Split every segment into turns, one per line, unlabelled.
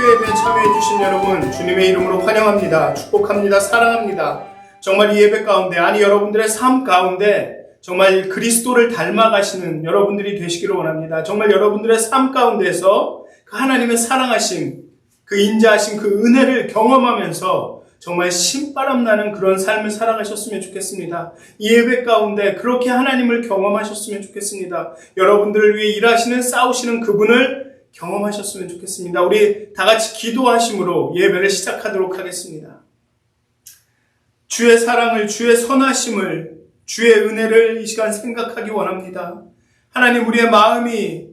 예배에 참여해 주신 여러분 주님의 이름으로 환영합니다. 축복합니다. 사랑합니다. 정말 이 예배 가운데, 아니 여러분들의 삶 가운데 정말 그리스도를 닮아가시는 여러분들이 되시기를 원합니다. 정말 여러분들의 삶 가운데서 그 하나님의 사랑하심, 그 인자하심, 그 은혜를 경험하면서 정말 신바람 나는 그런 삶을 살아가셨으면 좋겠습니다. 이 예배 가운데 그렇게 하나님을 경험하셨으면 좋겠습니다. 여러분들을 위해 일하시는, 싸우시는 그분을 경험하셨으면 좋겠습니다. 우리 다 같이 기도하심으로 예배를 시작하도록 하겠습니다. 주의 사랑을, 주의 선하심을, 주의 은혜를 이 시간 생각하기 원합니다. 하나님, 우리의 마음이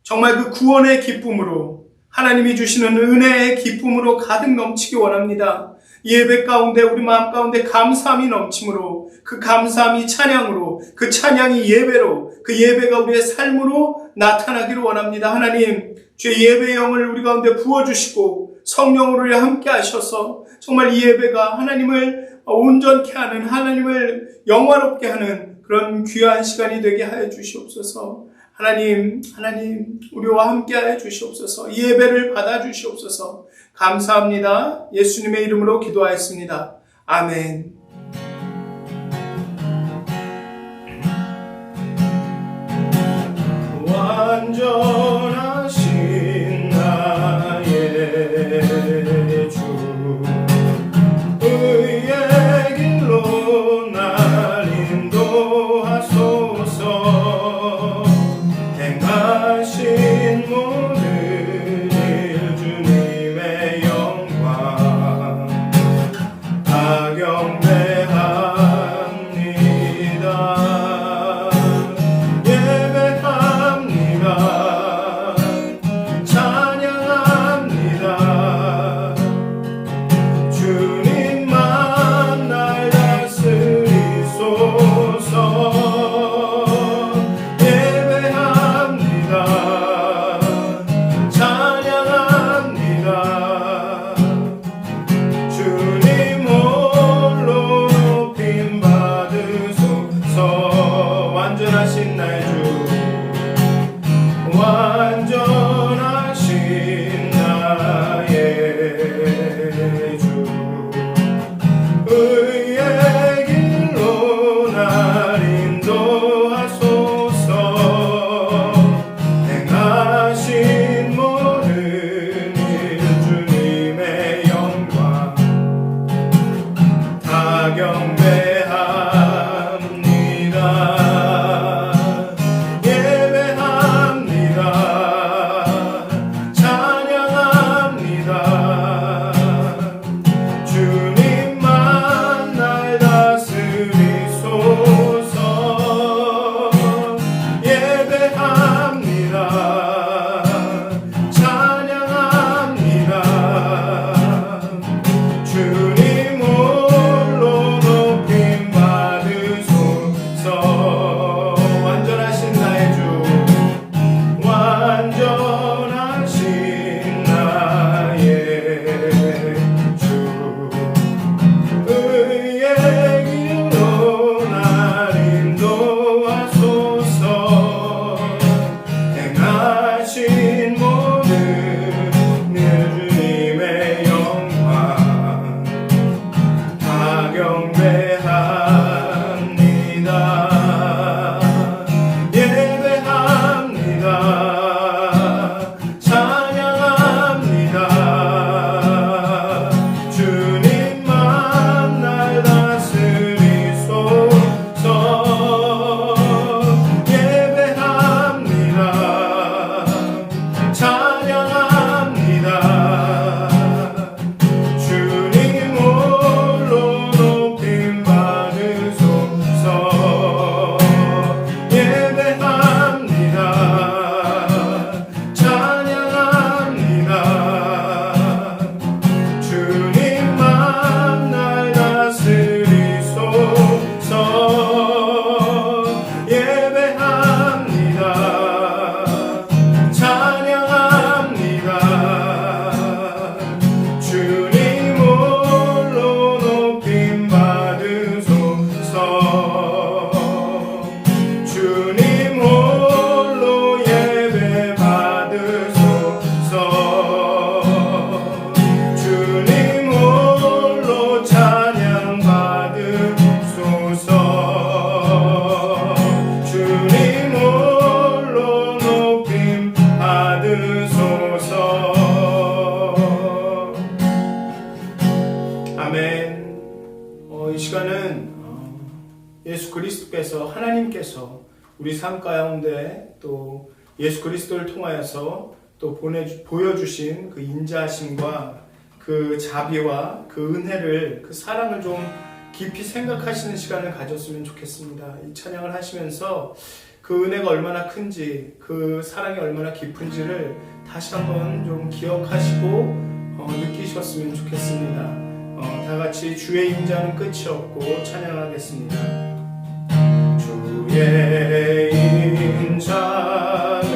정말 그 구원의 기쁨으로, 하나님이 주시는 은혜의 기쁨으로 가득 넘치기 원합니다. 예배 가운데, 우리 마음 가운데 감사함이 넘침으로, 그 감사함이 찬양으로, 그 찬양이 예배로, 그 예배가 우리의 삶으로 나타나기를 원합니다. 하나님, 주의 예배의 영을 우리 가운데 부어주시고 성령으로 우리 함께 하셔서 정말 이 예배가 하나님을 온전케 하는, 하나님을 영화롭게 하는 그런 귀한 시간이 되게 하여 주시옵소서. 하나님, 우리와 함께 하여 주시옵소서. 이 예배를 받아 주시옵소서. 감사합니다. 예수님의 이름으로 기도하였습니다. 아멘. 완전하신 나의 주, 의의 길로 날 인도하소서. 행하신 모든 일 주님의 영광 다 경배합니다. 그리스도께서 하나님께서 우리 삶 가운데 또 예수 그리스도를 통하여서 또 보여주신 그 인자하심과 그 자비와 그 은혜를, 그 사랑을 좀 깊이 생각하시는 시간을 가졌으면 좋겠습니다. 이 찬양을 하시면서 그 은혜가 얼마나 큰지, 그 사랑이 얼마나 깊은지를 다시 한번 좀 기억하시고 느끼셨으면 좋겠습니다. 다 같이 주의 인자는 끝이 없고 찬양하겠습니다. 주의 인자는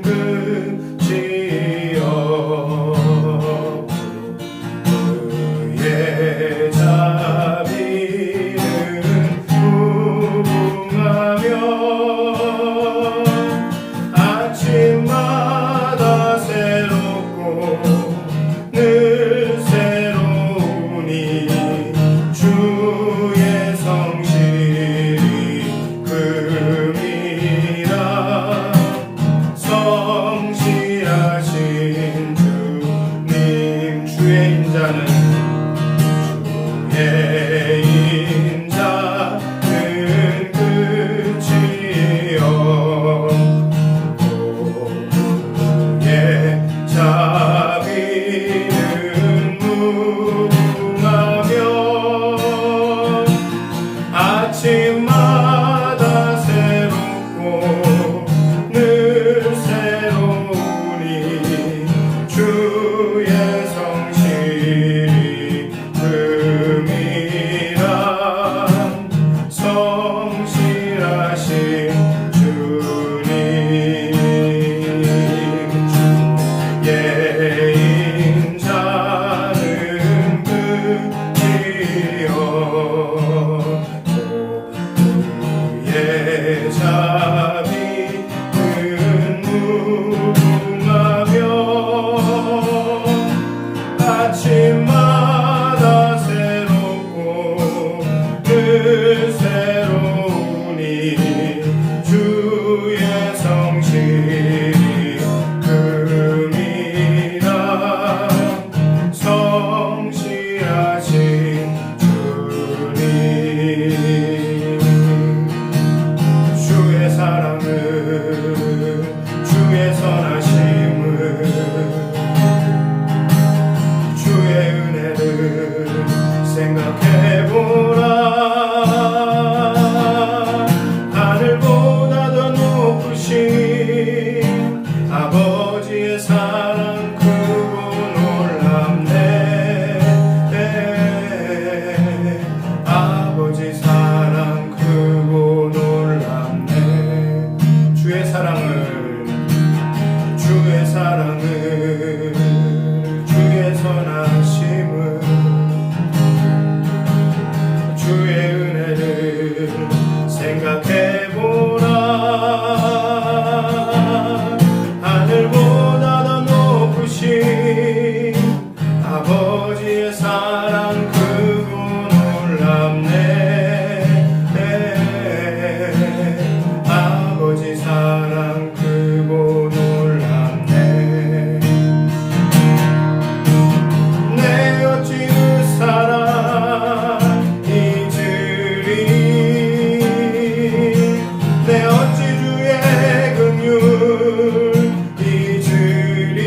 끝이 없고 그의 자비는 무궁하며 아침마다 새롭고 늘 새로우니 주의 성실이 금이라 성실하신 주님. 주의 인자는 끝이 없고 그의 자비는 무궁하며 아침마다 새롭고 늘 새로우니 주의 성실이 금이라 성실하신 주님. 주의 인자는 끝이 없고 그의 자비는 무궁하며 아침마다 새롭고 늘 새로우니 주의 성실이 금이라 성실하신 주님. 주의 사랑을, 주의 선하심을, 주의 은혜를 생각해보라. 하늘보다 더 높으신 아버지의 사랑 크고 놀랍네. 아버지 사랑 크고 놀랍네. 주의 사랑을, 주의 사랑을, 주의 선하심을, 주의 은혜를 생각해보라. 하늘보다 더 높으신 아버지의 사랑 크고 놀랍네. 아버지 사랑 크고 놀랍네. 내 어찌 그 사랑 잊으리. 내 어찌 주의 긍휼 잊으리.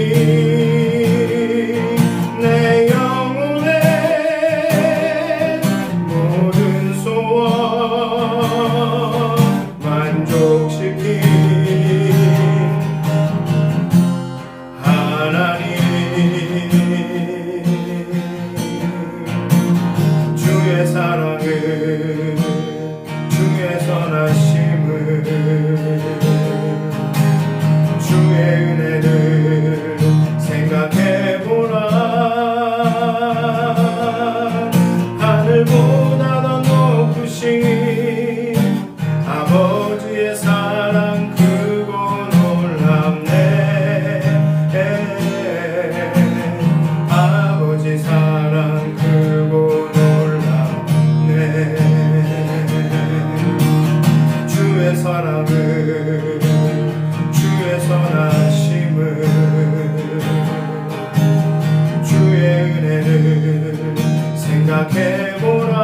내 영혼의 모든 소원 만족시킨 하나님. 주의 사랑을, 주의 선하심을, 주의 은혜를 생각해보라. 하늘보다 더 높으신 아버지의 사랑 크고 놀랍네. 아버지 사랑 크고 놀랍네. 주의 사랑을, 주의 선하심을, 주의 은혜를 생각해보라.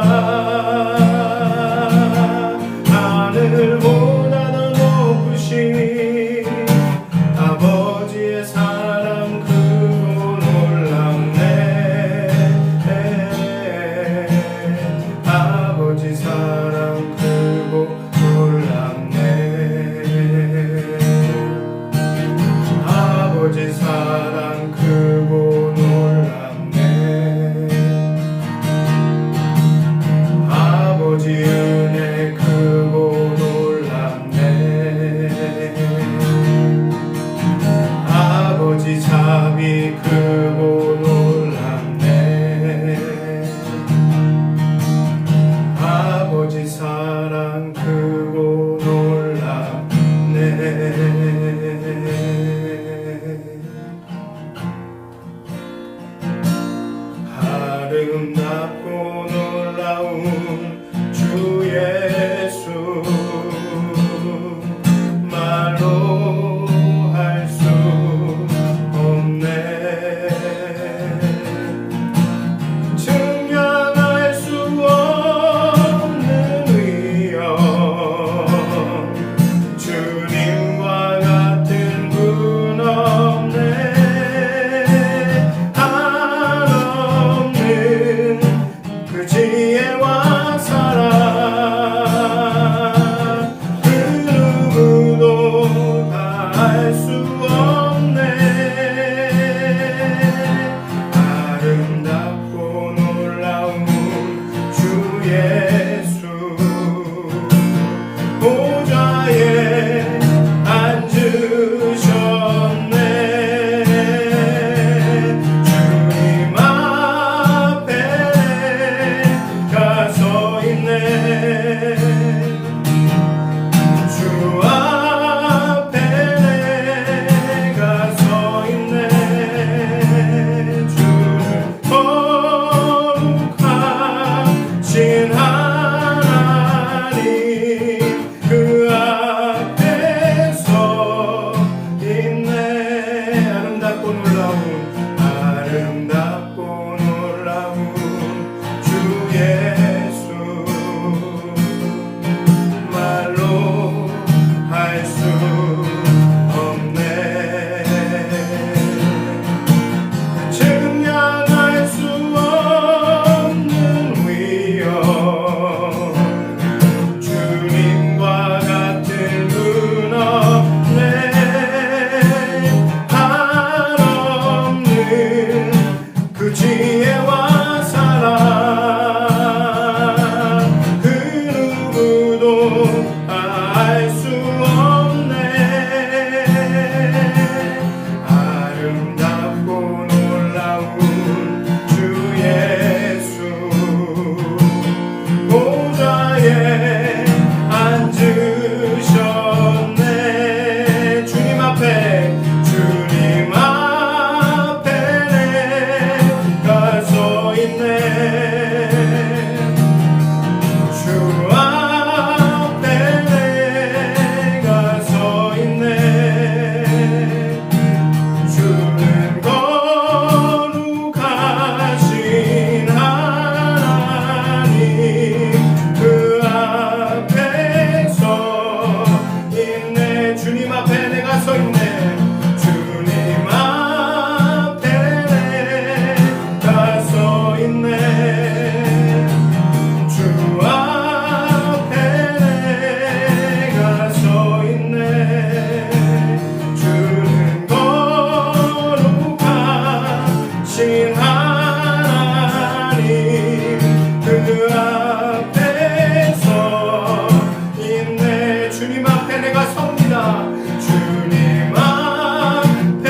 앞에 내가 섭니다. 주님 앞에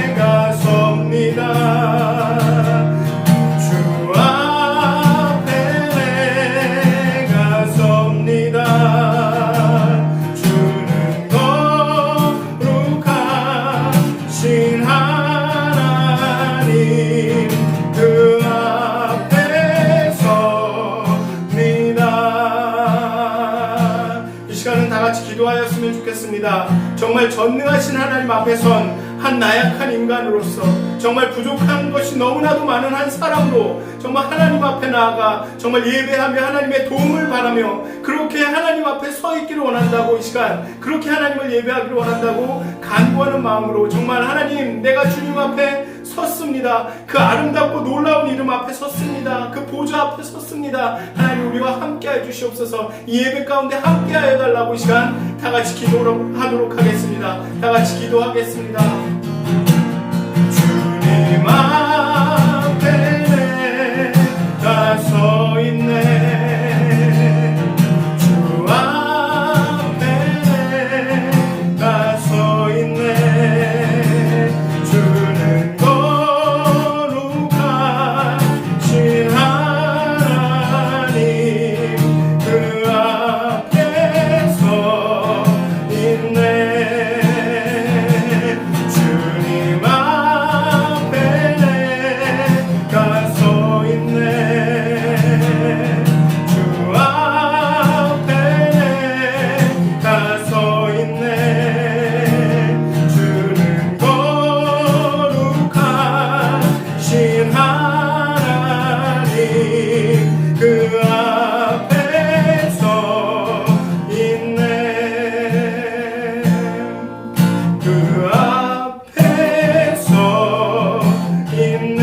내가 섭니다. 주 앞에 내가 섭니다. 주는 거룩하신 하나님 그 앞에 섭니다. 이 시간은 다 같이 기도하였으면 좋겠습니다. 정말 전능하신 하나님 앞에 선 한 나약한 인간으로서, 정말 부족한 것이 너무나도 많은 한 사람으로 정말 하나님 앞에 나아가 정말 예배하며 하나님의 도움을 바라며 그렇게 하나님 앞에 서 있기를 원한다고, 이 시간 그렇게 하나님을 예배하기를 원한다고 간구하는 마음으로 정말 하나님, 내가 주님 앞에 섰습니다. 그 아름답고 놀라운 이름 앞에 섰습니다. 그 보좌 앞에 섰습니다. 하나님, 우리와 함께해 주시옵소서. 이 예배 가운데 함께하여 달라고 이 시간 다 같이 기도하도록 하겠습니다. 다 같이 기도하겠습니다. 주님 앞에 내가 서 있네. 주 앞에 내가 서 있네. 주는 거룩하신 하나님 그 앞에 서 있네. 주님 앞에 내가 서 있네. 주 앞에 내가 서 있네. 주는 거룩하신 하나님 그 앞에 서 있네. 그 앞에 서 있네.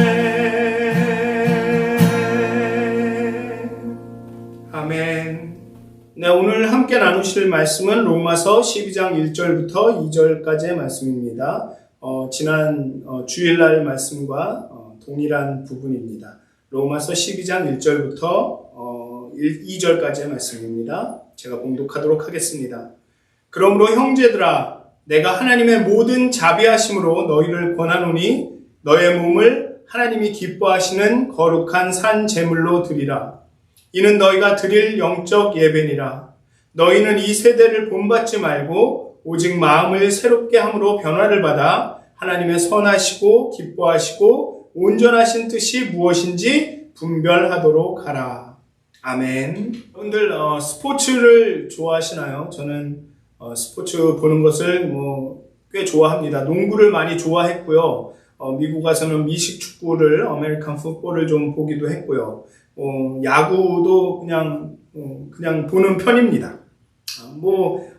아멘. 네, 오늘 함께 나누실 말씀은 로마서 12장 1절부터 2절까지의 말씀입니다. 지난 주일날 말씀과 동일한 부분입니다. 로마서 12장 1절부터 2절까지의 말씀입니다. 제가 봉독하도록 하겠습니다. 그러므로 형제들아, 내가 하나님의 모든 자비하심으로 너희를 권하노니 너의 몸을 하나님이 기뻐하시는 거룩한 산 제물로 드리라. 이는 너희가 드릴 영적 예배니라. 너희는 이 세대를 본받지 말고 오직 마음을 새롭게 함으로 변화를 받아 하나님의 선하시고 기뻐하시고 온전하신 뜻이 무엇인지 분별하도록 하라. 아멘. 여러분들 스포츠를 좋아하시나요? 저는 스포츠 보는 것을 꽤 좋아합니다. 농구를 많이 좋아했고요. 미국 가서는 미식 축구를, 아메리칸 풋볼을 좀 보기도 했고요. 야구도 그냥 보는 편입니다.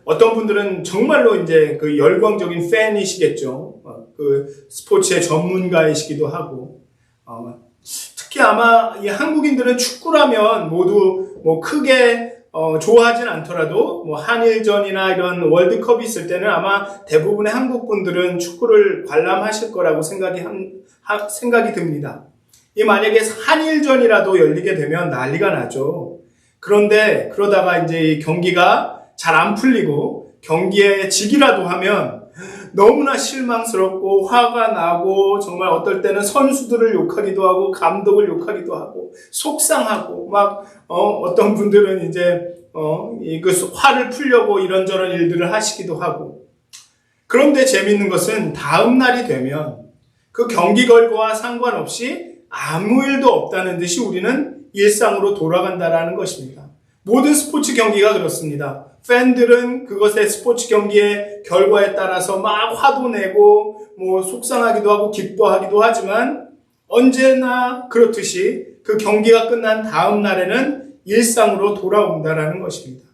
어떤 분들은 정말로 이제 그 열광적인 팬이시겠죠. 그 스포츠의 전문가이시기도 하고, 특히 아마 이 한국인들은 축구라면 모두 크게 좋아하진 않더라도 한일전이나 이런 월드컵이 있을 때는 아마 대부분의 한국 분들은 축구를 관람하실 거라고 생각이 듭니다. 이 만약에 한일전이라도 열리게 되면 난리가 나죠. 그런데 그러다가 이제 이 경기가 잘 안 풀리고 경기에 지기라도 하면 너무나 실망스럽고 화가 나고, 정말 어떨 때는 선수들을 욕하기도 하고 감독을 욕하기도 하고 속상하고 어떤 분들은 이제 그 화를 풀려고 이런저런 일들을 하시기도 하고. 그런데 재밌는 것은 다음 날이 되면 그 경기 결과와 상관없이 아무 일도 없다는 듯이 우리는 일상으로 돌아간다라는 것입니다. 모든 스포츠 경기가 그렇습니다. 팬들은 그것의 스포츠 경기의 결과에 따라서 막 화도 내고 속상하기도 하고 기뻐하기도 하지만 언제나 그렇듯이 그 경기가 끝난 다음 날에는 일상으로 돌아온다라는 것입니다.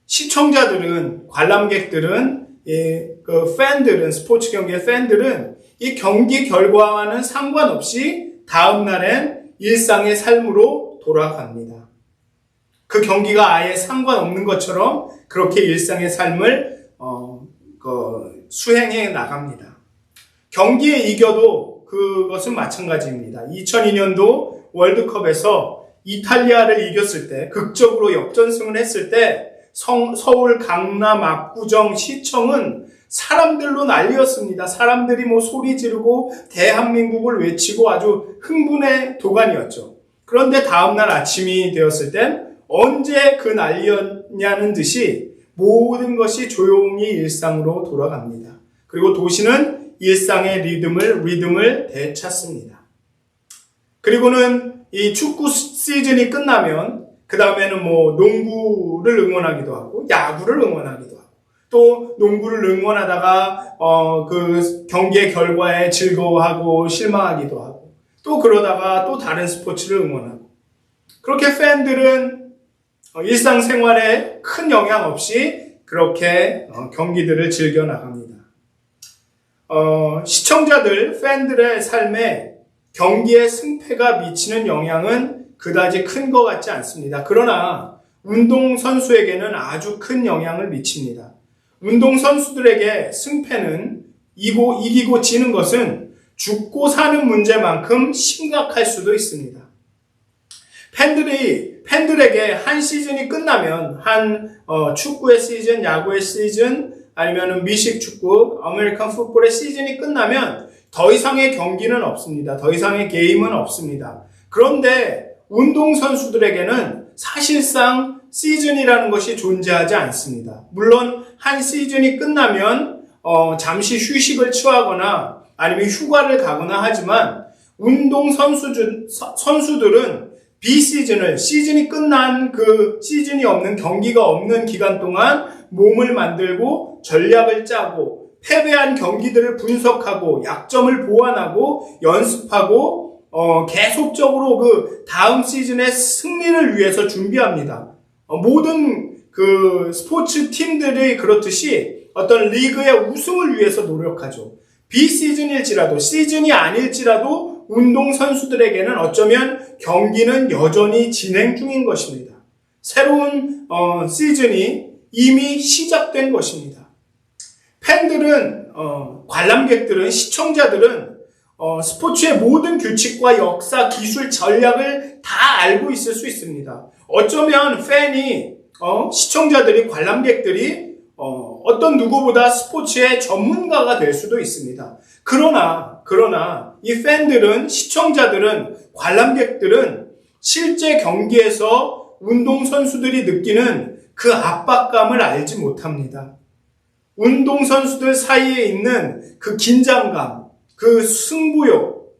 시청자들은, 관람객들은, 그 팬들은, 스포츠 경기의 팬들은 이 경기 결과와는 상관없이 다음 날엔 일상의 삶으로 돌아갑니다. 그 경기가 아예 상관없는 것처럼 그렇게 일상의 삶을 수행해 나갑니다. 경기에 이겨도 그것은 마찬가지입니다. 2002년도 월드컵에서 이탈리아를 이겼을 때, 극적으로 역전승을 했을 때 서울, 강남, 압구정, 시청은 사람들로 난리였습니다. 사람들이 뭐 소리 지르고 대한민국을 외치고 아주 흥분의 도가니였죠. 그런데 다음날 아침이 되었을 땐 언제 그 난리였냐는 듯이 모든 것이 조용히 일상으로 돌아갑니다. 그리고 도시는 일상의 리듬을 되찾습니다. 그리고는 이 축구 시즌이 끝나면 그 다음에는 뭐 농구를 응원하기도 하고 야구를 응원하기도 하고 또 농구를 응원하다가 그 경기의 결과에 즐거워하고 실망하기도 하고 또 그러다가 또 다른 스포츠를 응원하고 그렇게 팬들은 일상생활에 큰 영향 없이 그렇게 경기들을 즐겨 나갑니다. 시청자들, 팬들의 삶에 경기의 승패가 미치는 영향은 그다지 큰 것 같지 않습니다. 그러나 운동선수에게는 아주 큰 영향을 미칩니다. 운동선수들에게 승패는 이기고 지는 것은 죽고 사는 문제만큼 심각할 수도 있습니다. 팬들에게 한 시즌이 끝나면 축구의 시즌, 야구의 시즌, 아니면 미식 축구, 아메리칸 풋볼의 시즌이 끝나면 더 이상의 경기는 없습니다. 더 이상의 게임은 없습니다. 그런데 운동선수들에게는 사실상 시즌이라는 것이 존재하지 않습니다. 물론 한 시즌이 끝나면 잠시 휴식을 취하거나 아니면 휴가를 가거나 하지만 운동선수들은 비시즌을 시즌이 끝난 그 시즌이 없는 경기가 없는 기간 동안 몸을 만들고 전략을 짜고 패배한 경기들을 분석하고 약점을 보완하고 연습하고 계속적으로 그 다음 시즌의 승리를 위해서 준비합니다. 모든 그 스포츠 팀들이 그렇듯이 어떤 리그의 우승을 위해서 노력하죠. 비시즌일지라도 시즌이 아닐지라도 운동선수들에게는 어쩌면 경기는 여전히 진행 중인 것입니다. 새로운 시즌이 이미 시작된 것입니다. 팬들은, 관람객들은, 시청자들은 스포츠의 모든 규칙과 역사, 기술, 전략을 다 알고 있을 수 있습니다. 어쩌면 팬이, 시청자들이, 관람객들이 어떤 누구보다 스포츠의 전문가가 될 수도 있습니다. 그러나 이 팬들은, 시청자들은, 관람객들은 실제 경기에서 운동선수들이 느끼는 그 압박감을 알지 못합니다. 운동선수들 사이에 있는 그 긴장감, 그 승부욕,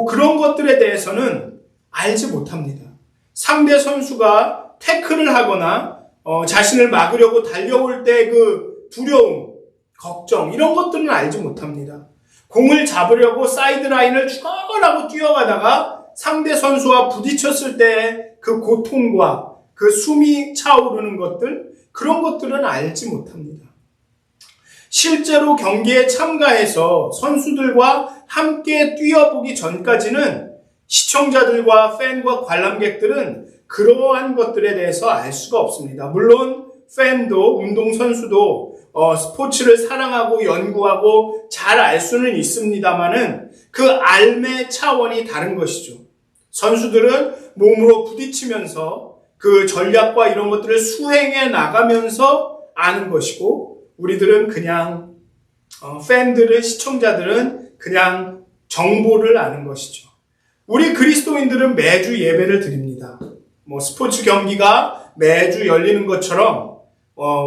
그런 것들에 대해서는 알지 못합니다. 상대 선수가 태클을 하거나 자신을 막으려고 달려올 때 그 두려움, 걱정 이런 것들은 알지 못합니다. 공을 잡으려고 사이드라인을 쭉 뛰어가다가 상대 선수와 부딪혔을 때 그 고통과 그 숨이 차오르는 것들 그런 것들은 알지 못합니다. 실제로 경기에 참가해서 선수들과 함께 뛰어보기 전까지는 시청자들과 팬과 관람객들은 그러한 것들에 대해서 알 수가 없습니다. 물론 팬도 운동선수도 스포츠를 사랑하고 연구하고 잘 알 수는 있습니다만은 그 알매 차원이 다른 것이죠. 선수들은 몸으로 부딪히면서 그 전략과 이런 것들을 수행해 나가면서 아는 것이고 우리들은 그냥 팬들은 시청자들은 그냥 정보를 아는 것이죠. 우리 그리스도인들은 매주 예배를 드립니다. 스포츠 경기가 매주 열리는 것처럼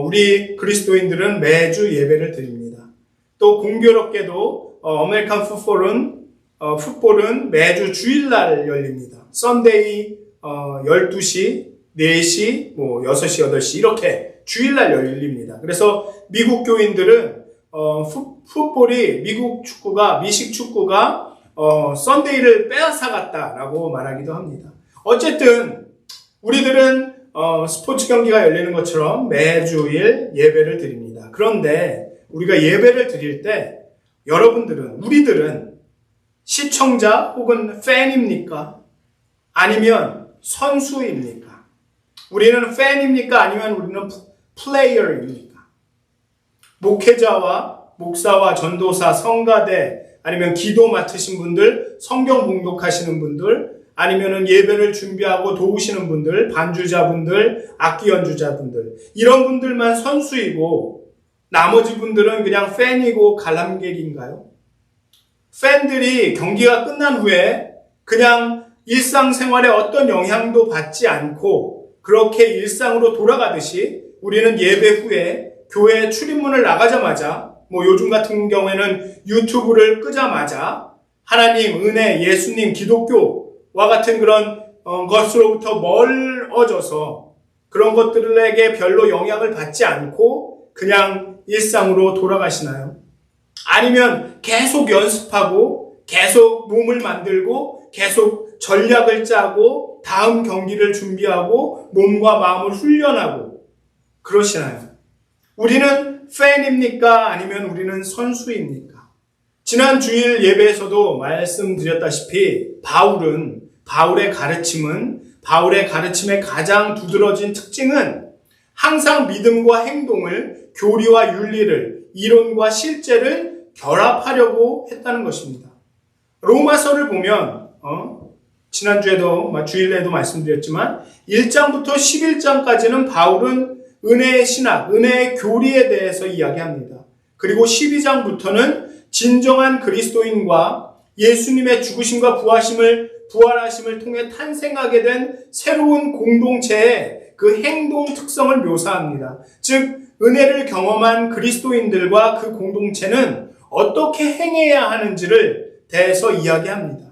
우리 그리스도인들은 매주 예배를 드립니다. 또 공교롭게도 아메리칸 풋볼은 매주 주일날 열립니다. 썬데이 12시, 4시, 6시, 8시 이렇게 주일날 열립니다. 그래서 미국 교인들은 미국 축구가 미식 축구가 썬데이를 빼앗아갔다라고 말하기도 합니다. 어쨌든 우리들은 스포츠 경기가 열리는 것처럼 매주일 예배를 드립니다. 그런데 우리가 예배를 드릴 때 우리들은 시청자 혹은 팬입니까? 아니면 선수입니까? 우리는 팬입니까? 아니면 우리는 플레이어입니까? 목회자와 목사와 전도사, 성가대, 아니면 기도 맡으신 분들, 성경 봉독하시는 분들, 아니면은 예배를 준비하고 도우시는 분들, 반주자분들, 악기 연주자분들, 이런 분들만 선수이고 나머지 분들은 그냥 팬이고 관람객인가요? 팬들이 경기가 끝난 후에 그냥 일상생활에 어떤 영향도 받지 않고 그렇게 일상으로 돌아가듯이 우리는 예배 후에 교회 출입문을 나가자마자 요즘 같은 경우에는 유튜브를 끄자마자 하나님, 은혜, 예수님, 기독교와 같은 그런 것으로부터 멀어져서 그런 것들에게 별로 영향을 받지 않고 그냥 일상으로 돌아가시나요? 아니면 계속 연습하고 계속 몸을 만들고 계속 전략을 짜고 다음 경기를 준비하고 몸과 마음을 훈련하고 그러시나요? 우리는 팬입니까? 아니면 우리는 선수입니까? 지난 주일 예배에서도 말씀드렸다시피 바울의 가르침의 가장 두드러진 특징은 항상 믿음과 행동을, 교리와 윤리를, 이론과 실제를 결합하려고 했다는 것입니다. 로마서를 보면 지난주에도 주일에도 말씀드렸지만 1장부터 11장까지는 바울은 은혜의 신학, 은혜의 교리에 대해서 이야기합니다. 그리고 12장부터는 진정한 그리스도인과 예수님의 죽으심과 부활하심을 통해 탄생하게 된 새로운 공동체의 그 행동 특성을 묘사합니다. 즉 은혜를 경험한 그리스도인들과 그 공동체는 어떻게 행해야 하는지를 대해서 이야기합니다.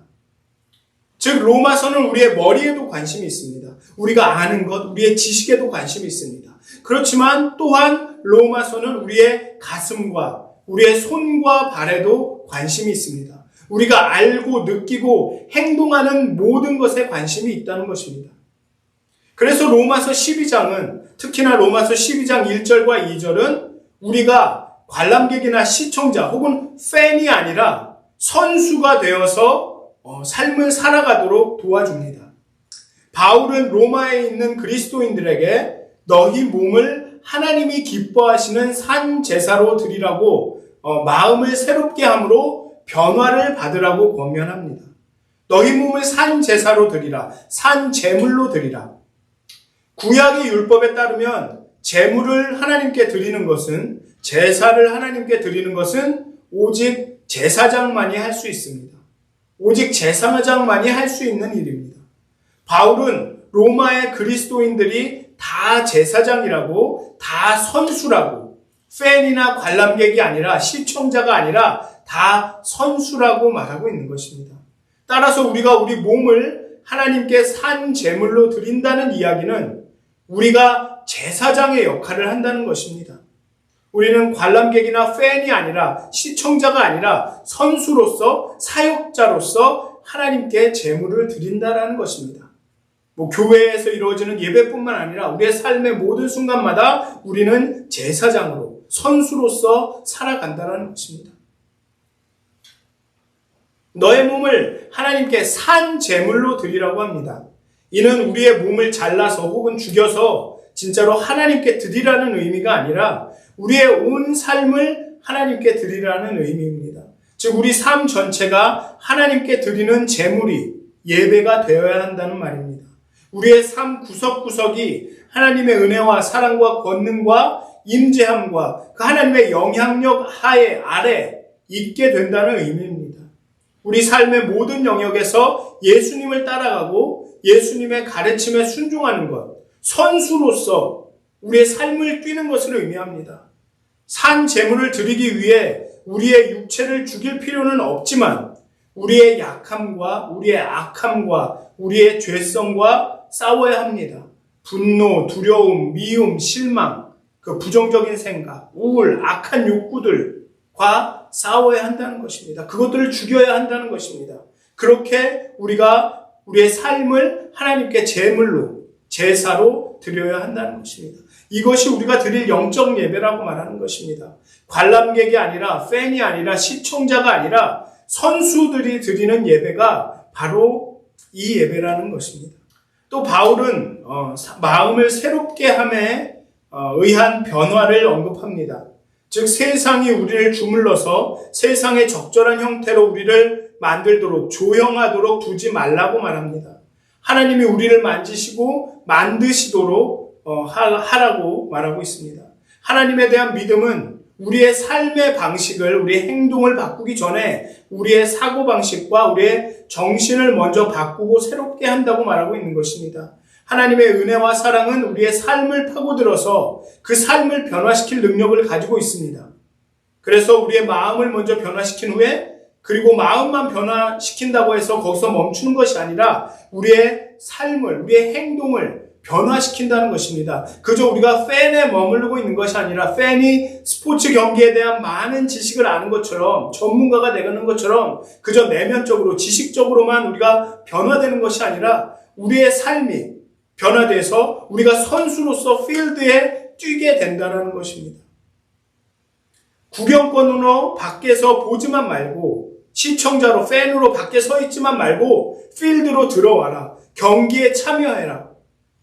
즉 로마서는 우리의 머리에도 관심이 있습니다. 우리가 아는 것, 우리의 지식에도 관심이 있습니다. 그렇지만 또한 로마서는 우리의 가슴과 우리의 손과 발에도 관심이 있습니다. 우리가 알고 느끼고 행동하는 모든 것에 관심이 있다는 것입니다. 그래서 로마서 12장은 특히나 로마서 12장 1절과 2절은 우리가 관람객이나 시청자 혹은 팬이 아니라 선수가 되어서 삶을 살아가도록 도와줍니다. 바울은 로마에 있는 그리스도인들에게 너희 몸을 하나님이 기뻐하시는 산 제사로 드리라고 마음을 새롭게 함으로 변화를 받으라고 권면합니다. 너희 몸을 산 제사로 드리라. 산 제물로 드리라. 구약의 율법에 따르면 제물을 하나님께 드리는 것은, 제사를 하나님께 드리는 것은 오직 제사장만이 할 수 있습니다. 오직 제사장만이 할 수 있는 일입니다. 바울은 로마의 그리스도인들이 다 제사장이라고, 다 선수라고, 팬이나 관람객이 아니라, 시청자가 아니라 다 선수라고 말하고 있는 것입니다. 따라서 우리가 우리 몸을 하나님께 산 제물로 드린다는 이야기는 우리가 제사장의 역할을 한다는 것입니다. 우리는 관람객이나 팬이 아니라, 시청자가 아니라 선수로서, 사역자로서 하나님께 제물을 드린다는 것입니다. 교회에서 이루어지는 예배뿐만 아니라 우리의 삶의 모든 순간마다 우리는 제사장으로, 선수로서 살아간다는 것입니다. 너의 몸을 하나님께 산 제물로 드리라고 합니다. 이는 우리의 몸을 잘라서 혹은 죽여서 진짜로 하나님께 드리라는 의미가 아니라 우리의 온 삶을 하나님께 드리라는 의미입니다. 즉 우리 삶 전체가 하나님께 드리는 제물이 예배가 되어야 한다는 말입니다. 우리의 삶 구석구석이 하나님의 은혜와 사랑과 권능과 임재함과 그 하나님의 영향력 아래 있게 된다는 의미입니다. 우리 삶의 모든 영역에서 예수님을 따라가고 예수님의 가르침에 순종하는 것, 선수로서 우리의 삶을 뛰는 것을 의미합니다. 산 제물을 드리기 위해 우리의 육체를 죽일 필요는 없지만 우리의 약함과 우리의 악함과 우리의 죄성과 싸워야 합니다. 분노, 두려움, 미움, 실망, 그 부정적인 생각, 우울, 악한 욕구들과 싸워야 한다는 것입니다. 그것들을 죽여야 한다는 것입니다. 그렇게 우리가 우리의 삶을 하나님께 제물로, 제사로 드려야 한다는 것입니다. 이것이 우리가 드릴 영적 예배라고 말하는 것입니다. 관람객이 아니라, 팬이 아니라, 시청자가 아니라 선수들이 드리는 예배가 바로 이 예배라는 것입니다. 또 바울은 마음을 새롭게 함에 의한 변화를 언급합니다. 즉 세상이 우리를 주물러서 세상의 적절한 형태로 우리를 만들도록, 조형하도록 두지 말라고 말합니다. 하나님이 우리를 만지시고 만드시도록 하라고 말하고 있습니다. 하나님에 대한 믿음은 우리의 삶의 방식을, 우리의 행동을 바꾸기 전에 우리의 사고방식과 우리의 정신을 먼저 바꾸고 새롭게 한다고 말하고 있는 것입니다. 하나님의 은혜와 사랑은 우리의 삶을 파고들어서 그 삶을 변화시킬 능력을 가지고 있습니다. 그래서 우리의 마음을 먼저 변화시킨 후에, 그리고 마음만 변화시킨다고 해서 거기서 멈추는 것이 아니라 우리의 삶을, 우리의 행동을 변화시킨다는 것입니다. 그저 우리가 팬에 머무르고 있는 것이 아니라 팬이 스포츠 경기에 대한 많은 지식을 아는 것처럼, 전문가가 되는 것처럼 그저 내면적으로 지식적으로만 우리가 변화되는 것이 아니라 우리의 삶이 변화돼서 우리가 선수로서 필드에 뛰게 된다는 것입니다. 구경꾼으로 밖에서 보지만 말고, 시청자로 팬으로 밖에 서 있지만 말고 필드로 들어와라. 경기에 참여해라.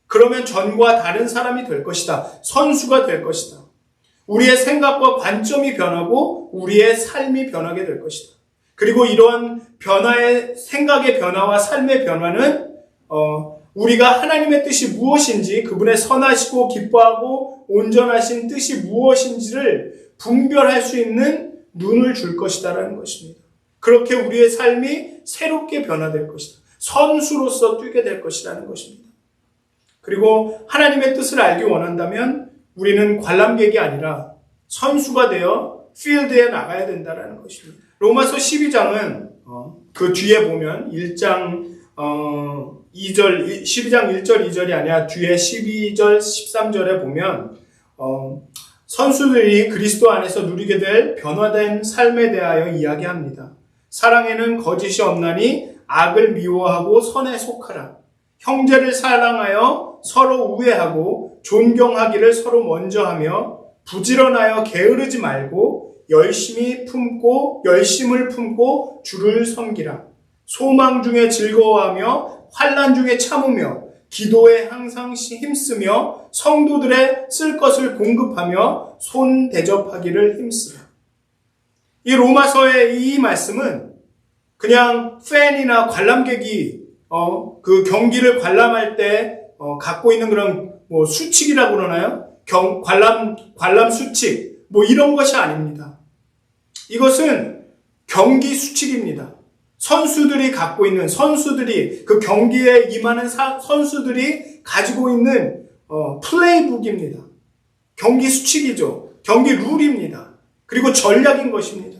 그러면 전과 다른 사람이 될 것이다. 선수가 될 것이다. 우리의 생각과 관점이 변하고 우리의 삶이 변하게 될 것이다. 그리고 이러한 변화의, 생각의 변화와 삶의 변화는 우리가 하나님의 뜻이 무엇인지, 그분의 선하시고 기뻐하고 온전하신 뜻이 무엇인지를 분별할 수 있는 눈을 줄 것이다라는 것입니다. 그렇게 우리의 삶이 새롭게 변화될 것이다. 선수로서 뛰게 될 것이라는 것입니다. 그리고 하나님의 뜻을 알기 원한다면 우리는 관람객이 아니라 선수가 되어 필드에 나가야 된다는 것입니다. 로마서 12장은 그 뒤에 보면 1장 2절, 12장 1절 2절이 아니라 뒤에 12절 13절에 보면 선수들이 그리스도 안에서 누리게 될 변화된 삶에 대하여 이야기합니다. 사랑에는 거짓이 없나니 악을 미워하고 선에 속하라. 형제를 사랑하여 서로 우애하고 존경하기를 서로 먼저 하며 부지런하여 게으르지 말고 열심을 품고 주를 섬기라. 소망 중에 즐거워하며 환난 중에 참으며 기도에 항상 힘쓰며 성도들의 쓸 것을 공급하며 손 대접하기를 힘쓰라. 이 로마서의 이 말씀은 그냥 팬이나 관람객이 그 경기를 관람할 때 갖고 있는 그런 수칙이라고 그러나요? 관람 수칙 이런 것이 아닙니다. 이것은 경기 수칙입니다. 선수들이 갖고 있는, 선수들이 그 경기에 임하는 선수들이 가지고 있는 플레이북입니다. 경기 수칙이죠. 경기 룰입니다. 그리고 전략인 것입니다.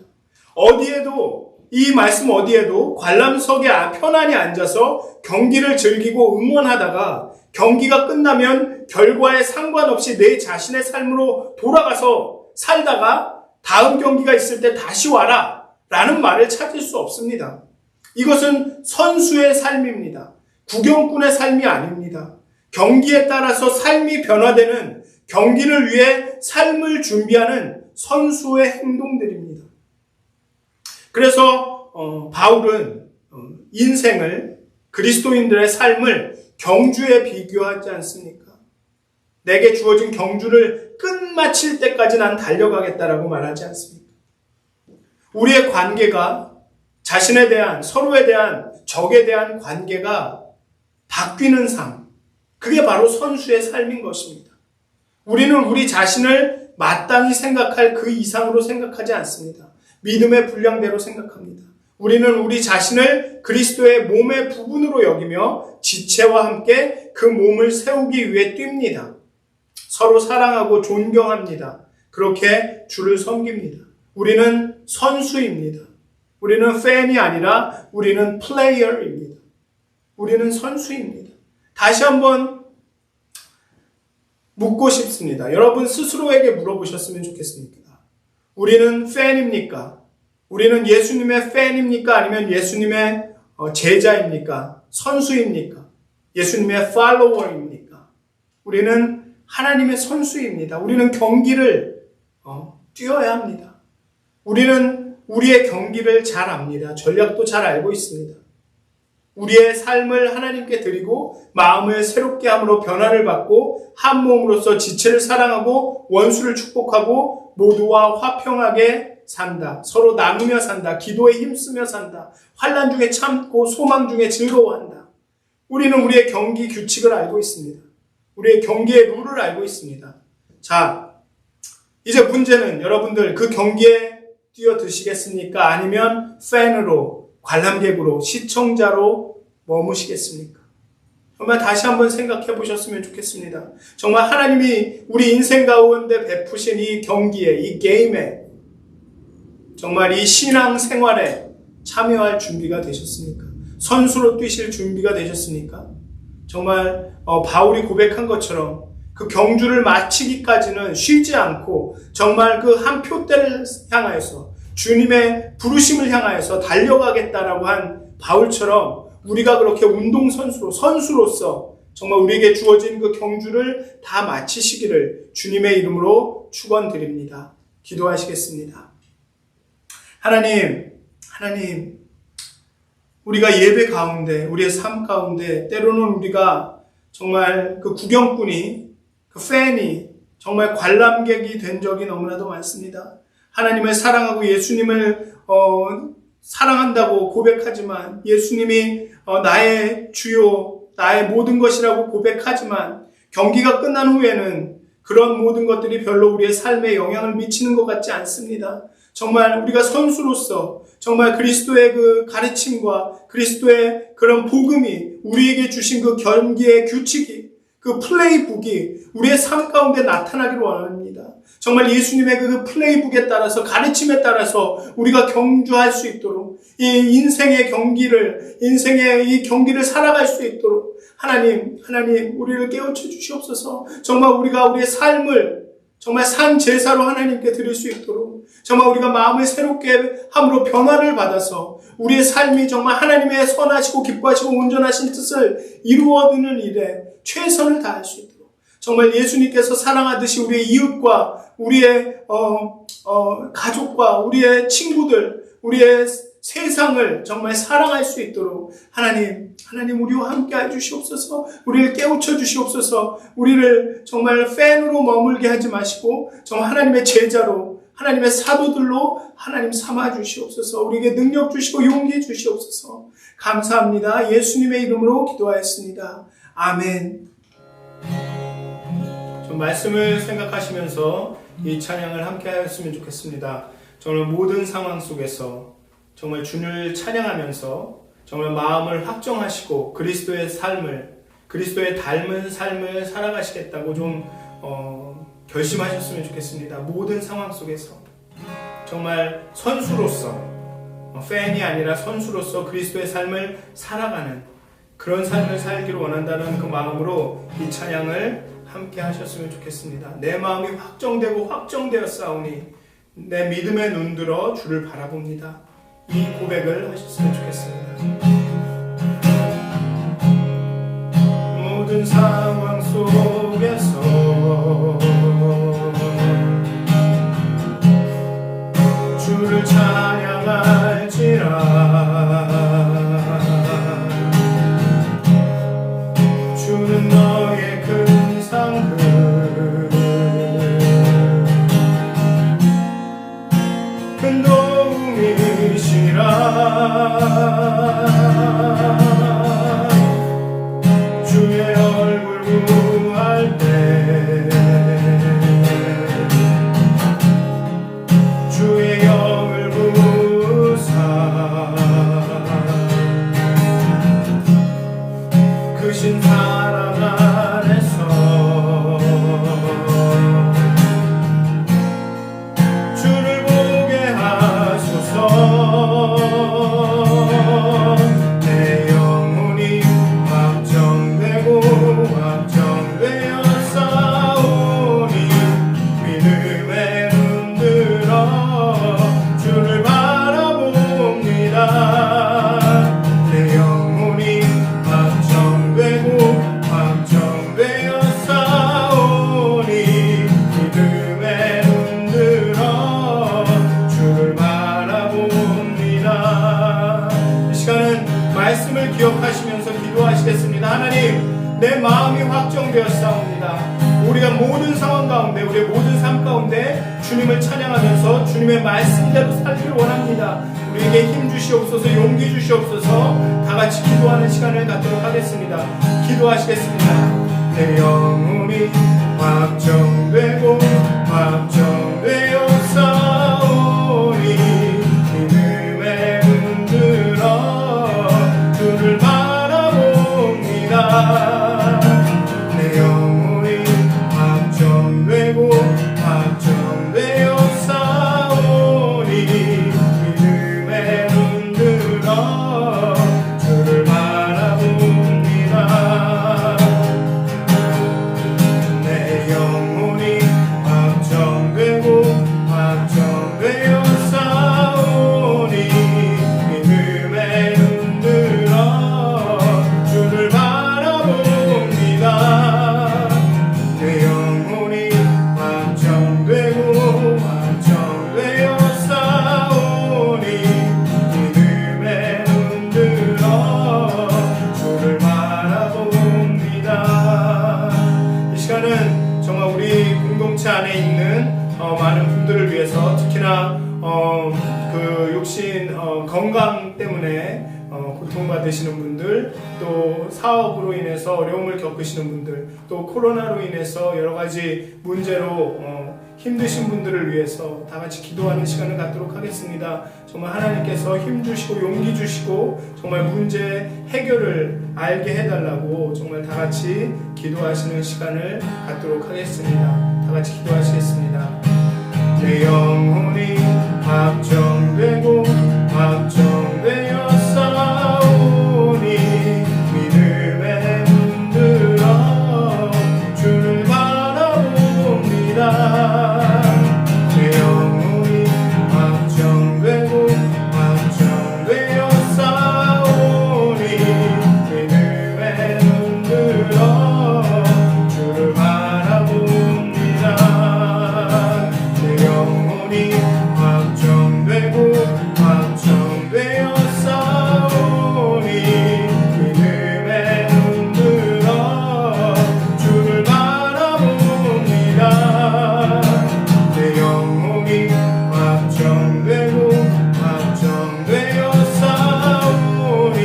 이 말씀 어디에도 관람석에 편안히 앉아서 경기를 즐기고 응원하다가 경기가 끝나면 결과에 상관없이 내 자신의 삶으로 돌아가서 살다가 다음 경기가 있을 때 다시 와라 라는 말을 찾을 수 없습니다. 이것은 선수의 삶입니다. 구경꾼의 삶이 아닙니다. 경기에 따라서 삶이 변화되는, 경기를 위해 삶을 준비하는 선수의 행동들입니다. 그래서 바울은 인생을, 그리스도인들의 삶을 경주에 비교하지 않습니까? 내게 주어진 경주를 끝마칠 때까지 난 달려가겠다라고 말하지 않습니까? 우리의 관계가, 자신에 대한, 서로에 대한, 적에 대한 관계가 바뀌는 삶, 그게 바로 선수의 삶인 것입니다. 우리는 우리 자신을 마땅히 생각할 그 이상으로 생각하지 않습니다. 믿음의 분량대로 생각합니다. 우리는 우리 자신을 그리스도의 몸의 부분으로 여기며 지체와 함께 그 몸을 세우기 위해 뜁니다. 서로 사랑하고 존경합니다. 그렇게 주를 섬깁니다. 우리는 선수입니다. 우리는 팬이 아니라 우리는 플레이어입니다. 우리는 선수입니다. 다시 한번 묻고 싶습니다. 여러분 스스로에게 물어보셨으면 좋겠습니다. 우리는 팬입니까? 우리는 예수님의 팬입니까? 아니면 예수님의 제자입니까? 선수입니까? 예수님의 팔로워입니까? 우리는 하나님의 선수입니다. 우리는 경기를 뛰어야 합니다. 우리는 우리의 경기를 잘 압니다. 전략도 잘 알고 있습니다. 우리의 삶을 하나님께 드리고 마음을 새롭게 함으로 변화를 받고 한 몸으로서 지체를 사랑하고 원수를 축복하고 모두와 화평하게 산다. 서로 나누며 산다. 기도에 힘쓰며 산다. 환난 중에 참고 소망 중에 즐거워한다. 우리는 우리의 경기 규칙을 알고 있습니다. 우리의 경기의 룰을 알고 있습니다. 자, 이제 문제는 여러분들 그 경기에 뛰어드시겠습니까? 아니면 팬으로, 관람객으로, 시청자로 머무시겠습니까? 정말 다시 한번 생각해 보셨으면 좋겠습니다. 정말 하나님이 우리 인생 가운데 베푸신 이 경기에, 이 게임에, 정말 이 신앙 생활에 참여할 준비가 되셨습니까? 선수로 뛰실 준비가 되셨습니까? 정말 바울이 고백한 것처럼 그 경주를 마치기까지는 쉬지 않고 정말 그 한 표대를 향하여서 주님의 부르심을 향하여서 달려가겠다라고 한 바울처럼 우리가 그렇게 선수로서 정말 우리에게 주어진 그 경주를 다 마치시기를 주님의 이름으로 축원드립니다. 기도하시겠습니다. 하나님, 우리가 예배 가운데, 우리의 삶 가운데 때로는 우리가 정말 그 구경꾼이, 그 팬이, 정말 관람객이 된 적이 너무나도 많습니다. 하나님을 사랑하고 예수님을 사랑한다고 고백하지만, 예수님이 나의 주요, 나의 모든 것이라고 고백하지만, 경기가 끝난 후에는 그런 모든 것들이 별로 우리의 삶에 영향을 미치는 것 같지 않습니다. 정말 우리가 선수로서 정말 그리스도의 그 가르침과 그리스도의 그런 복음이 우리에게 주신 그 경기의 규칙이, 그 플레이북이 우리의 삶 가운데 나타나기를 원합니다. 정말 예수님의 그 플레이북에 따라서, 가르침에 따라서 우리가 경주할 수 있도록, 이 인생의 이 경기를 살아갈 수 있도록 하나님, 우리를 깨우쳐 주시옵소서. 정말 우리가 우리의 삶을 정말 산 제사로 하나님께 드릴 수 있도록, 정말 우리가 마음을 새롭게 함으로 변화를 받아서 우리의 삶이 정말 하나님의 선하시고 기뻐하시고 온전하신 뜻을 이루어드는 일에 최선을 다할 수 있도록, 정말 예수님께서 사랑하듯이 우리의 이웃과 우리의 가족과 우리의 친구들, 우리의 세상을 정말 사랑할 수 있도록 하나님 우리와 함께 해주시옵소서. 우리를 깨우쳐 주시옵소서. 우리를 정말 팬으로 머물게 하지 마시고 정말 하나님의 제자로, 하나님의 사도들로 하나님 삼아 주시옵소서. 우리에게 능력 주시고 용기 주시옵소서. 감사합니다. 예수님의 이름으로 기도하였습니다. 아멘. 좀 말씀을 생각하시면서 이 찬양을 함께 하였으면 좋겠습니다. 정말 모든 상황 속에서 정말 주님을 찬양하면서 정말 마음을 확정하시고 그리스도의 닮은 삶을 살아가시겠다고 좀 결심하셨으면 좋겠습니다. 모든 상황 속에서 정말 선수로서, 팬이 아니라 선수로서 그리스도의 삶을 살아가는 그런 삶을 살기를 원한다는 그 마음으로 이 찬양을 함께 하셨으면 좋겠습니다. 내 마음이 확정되어 싸우니 내 믿음에 눈들어 주를 바라봅니다. 이 고백을 하셨으면 좋겠습니다. 모든 상황 속에서 주를 찬양할지라. 주는 너의 큰 상급, 큰 주의 얼굴 구할 때 주의 영을 부으사 크신 사랑 안에서 주를 보게 하소서. 내 영혼이 확정되어 싸우니 믿음에 눈들어 주를 바라봅니다. 내 영혼이 확정되어 싸우니 믿음에 눈들어 주를 바라봅니다. 이 시간은 말씀을 기억하시면서 기도하시겠습니다. 하나님, 내 마음이 확정되었사옵니다. 우리가 모든 상황 가운데, 우리의 모든 삶 가운데 주님을 찬양하면서 주님의 말씀대로 살기를 원합니다. 우리에게 힘 주시옵소서, 용기 주시옵소서. 다 같이 기도하는 시간을 갖도록 하겠습니다. 기도하시겠습니다. 내 영혼이 확정되고 확정되어 싸우니 믿음에 흔들어 주를 바라봅니다. 내 영혼이 확정되고 확정되어 싸우니 믿음에 흔들어 주를 바라봅니다. 내 영혼이 확정되고 확정되어 싸우니 믿음에 흔들어 주를 바라봅니다. 내 영혼이 확정되고 확정되어 싸우니 믿음에 흔들어 주를 바라봅니다. 이 시간은 정말 우리 공동체 안에 있는 많은 분들을 위해서, 특히나 그 육신 건강 때문에 고통받으시는 분들, 또 사업으로 인해서 어려움을 겪으시는 분들, 또 코로나로 인해서 여러 가지 문제로 힘드신 분들을 위해서 다 같이 기도하는 시간을 갖도록 하겠습니다. 정말 하나님께서 힘 주시고 용기 주시고 정말 문제 해결을 알게 해달라고 정말 다 같이 기도하시는 시간을 갖도록 하겠습니다. 다 같이 기도하시겠습니다. 내 영혼이 확정되고 확정되어 싸우니 믿음에 흔들어 주를 바라봅니다. 내 영혼이 확정되고 확정되어 싸우니 믿음에 흔들어 주를 바라봅니다. 내 영혼이 확정되고 확정되어 싸우니 믿음에 흔들어 주를 바라봅니다. 내 영혼이 확정되고 확정되어 싸우니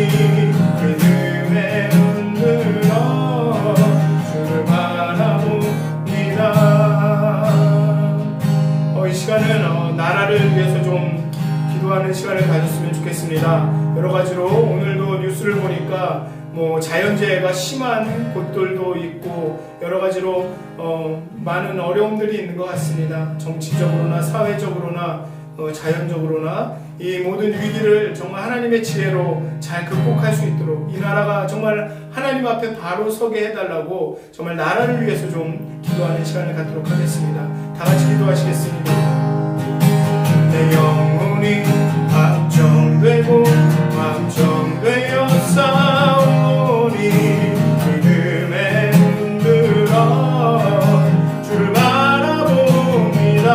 믿음에 흔들어 주를 바라봅니다. 이 시간은 나라를 위해서 좀 기도하는 시간을 가졌으면 좋겠습니다. 여러 가지로 오늘도 뉴스를 보니까 자연재해가 심한 곳들도 있고 여러 가지로 많은 어려움들이 있는 것 같습니다. 정치적으로나 사회적으로나 자연적으로나 이 모든 위기를 정말 하나님의 지혜로 잘 극복할 수 있도록 이 나라가 정말 하나님 앞에 바로 서게 해달라고 정말 나라를 위해서 좀 기도하는 시간을 갖도록 하겠습니다. 다 같이 기도하시겠습니다. 내 영혼이 확정되고 확정되어 싸우니 믿음에 흔들어 주를 바라봅니다.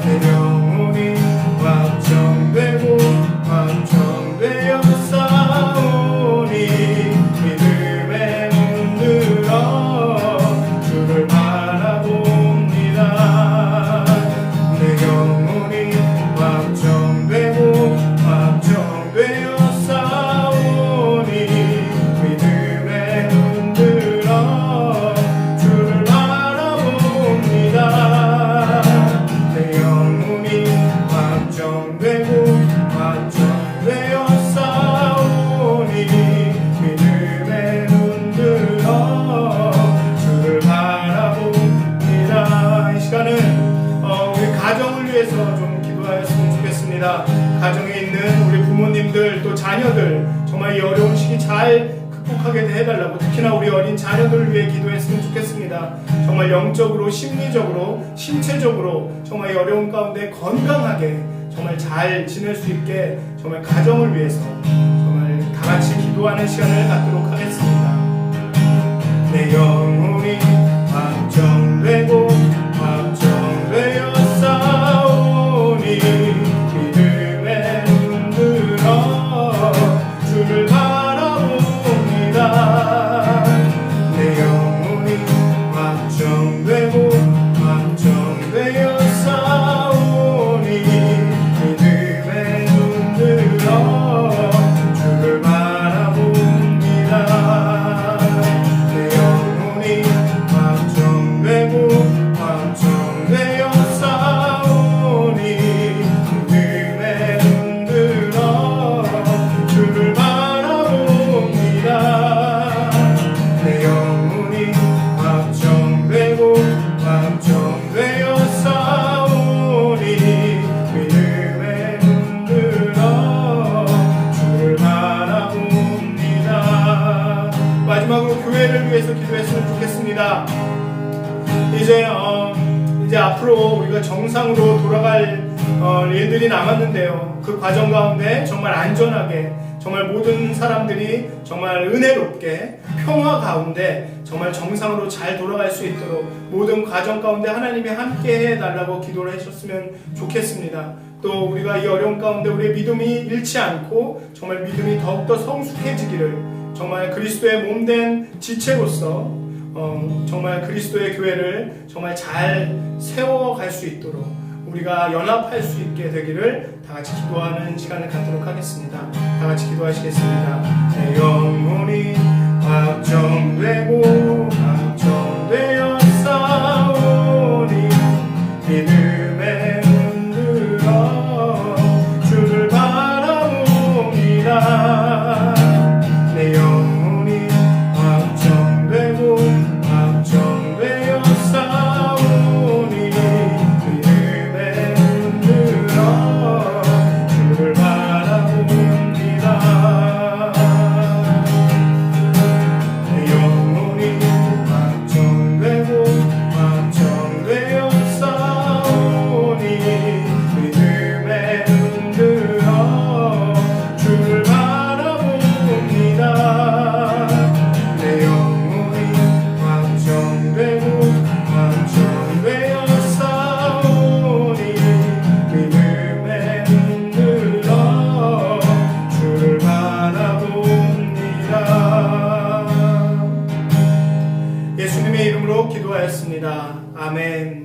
내 영혼이 확정되고 확정되어 싸우니 믿음에 흔들어 주를 바라봅니다. 내 영혼이 확정되고 확정되어 싸우니 믿음에 흔들어 주를 바라봅니다. 내 영혼이 확정되고 확정되어 싸우니 믿음에 흔들어 주를 바라봅니다. 이 시간은 우리 가정을 위해서 좀 기도하였으면 좋겠습니다. 가정에 있는 우리 부모님들 또 자녀들 정말 이 어려운 시기 잘 극복하게 해달라고, 특히나 우리 어린 자녀들을 위해 기도했으면 좋겠습니다. 정말 영적으로, 심리적으로, 신체적으로 정말 이 어려운 가운데 건강하게 정말 잘 지낼 수 있게 정말 가정을 위해서 정말 다 같이 기도하는 시간을 갖도록 하겠습니다. 내 영혼이 확정되고 확정되어 싸우니 믿음에 흔들어 주를 바라봅니다. 내 영혼이 이제 앞으로 우리가 정상으로 돌아갈 일들이 남았는데요. 그 과정 가운데 정말 안전하게, 정말 모든 사람들이 정말 은혜롭게 평화 가운데 정말 정상으로 잘 돌아갈 수 있도록 모든 과정 가운데 하나님이 함께 해달라고 기도를 하셨으면 좋겠습니다. 또 우리가 이 어려운 가운데 우리의 믿음이 잃지 않고 정말 믿음이 더욱더 성숙해지기를, 정말 그리스도의 몸된 지체로서 정말 그리스도의 교회를 정말 잘 세워갈 수 있도록 우리가 연합할 수 있게 되기를 다 같이 기도하는 시간을 갖도록 하겠습니다. 다 같이 기도하시겠습니다. 내 영혼이 확정되고 확정되어 싸우니 믿음에 흔들어 주를 바라봅니다. 내 영혼이 확정되고 확정되어 싸우니 믿음에 흔들어 주를 바라봅니다. 내 영혼이 확정되고 확정되어 싸우니 믿음에 흔들어 주를 바라봅니다. 내 영혼이 확정되고 확정되어 싸우니 믿음에 흔들어 주를 바라봅니다. 예수님의 이름으로 기도하였습니다. 아멘.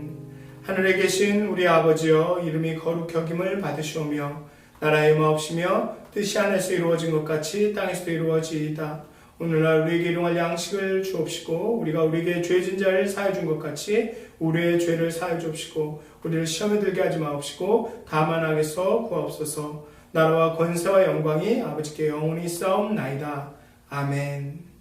하늘에 계신 우리 아버지여, 이름이 거룩히 여김을 받으시오며 나라의 마옵시며 뜻이 하늘에서 이루어진 것 같이 땅에서도 이루어지이다. 오늘날 우리에게 일용할 양식을 주옵시고 우리가 우리에게 죄진 자를 사해 준 것 같이 우리의 죄를 사해 주옵시고 우리를 시험에 들게 하지 마옵시고 다만 악에서 구하옵소서. 나라와 권세와 영광이 아버지께 영원히 있사옵나이다. 아멘.